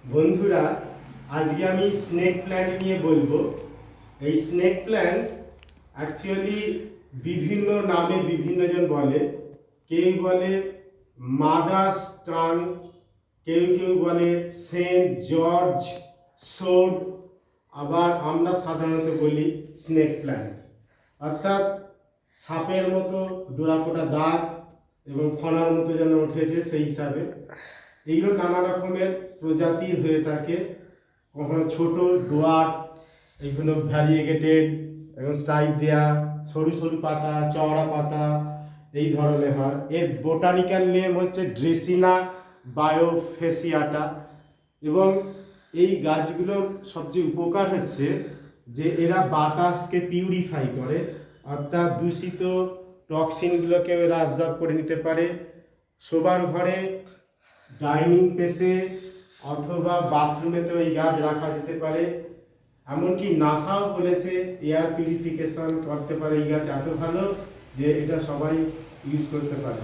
বন্ধুরা, আজকে আমি স্নেক প্ল্যান্ট নিয়ে বলবো। এই স্নেক প্ল্যান্ট অ্যাকচুয়ালি বিভিন্ন নামে বিভিন্নজন বলে। কেউ বলে মাদার্স টাং, কেউ কেউ বলে সেন্ট জর্জ সোড, আবার আমরা সাধারণত বলি স্নেক প্ল্যান্ট। অর্থাৎ সাপের মতো ডোরাকোটা দাগ এবং ফনার মতো যেন উঠেছে সেই হিসাবে। এইগুলো নানা রকমের প্রজাতির হয়ে থাকে, কখনো ছোট ডোয়ার, এইগুলো ভ্যারিয়েগেটেড এবং স্টাইপ দেয়া, সরু সরু পাতা, চওড়া পাতা, এই ধরনের হয়। এর বোটানিক্যাল নেম হচ্ছে ড্রেসিনা বায়োফেসিয়াটা। এবং এই গাছগুলোর সবচেয়ে উপকার হচ্ছে যে এরা বাতাসকে পিউরিফাই করে, অর্থাৎ দূষিত টক্সিনগুলোকে এরা অবজার্ভ করে নিতে পারে। শোবার ঘরে, ডাইনিং স্পেসে অথবা বাথরুমেতেও এই গাছ রাখা যেতে পারে। এমনকি নাসাও বলেছে এয়ার পিউরিফিকেশন করতে পারে এই গাছ, এত ভালো যে এটা সবাই ইউজ করতে পারে।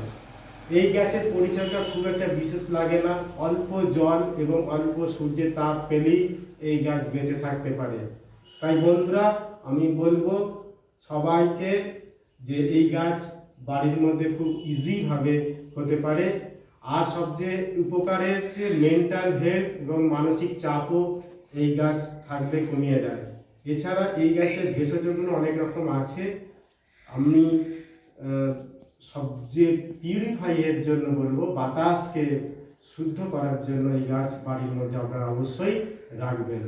এই গাছের পরিচর্যা খুব একটা বিশেষ লাগে না, অল্প জল এবং অল্প সূর্যের তাপ পেলেই এই গাছ বেঁচে থাকতে পারে। তাই বন্ধুরা, আমি বলবো সবাইকে যে এই গাছ বাড়ির মধ্যে খুব ইজিভাবে হতে পারে। আর সবচেয়ে উপকারের হচ্ছে মেন্টাল হেলথ এবং মানসিক চাপও এই গাছ থাকলে কমিয়ে দেয়। এছাড়া এই গাছের ভেষজগুলো অনেক রকম আছে। আমি সবচেয়ে পিউরিফাইয়ের জন্য বলবো, বাতাসকে শুদ্ধ করার জন্য এই গাছ বাড়ির মধ্যে আপনারা অবশ্যই রাখবেন।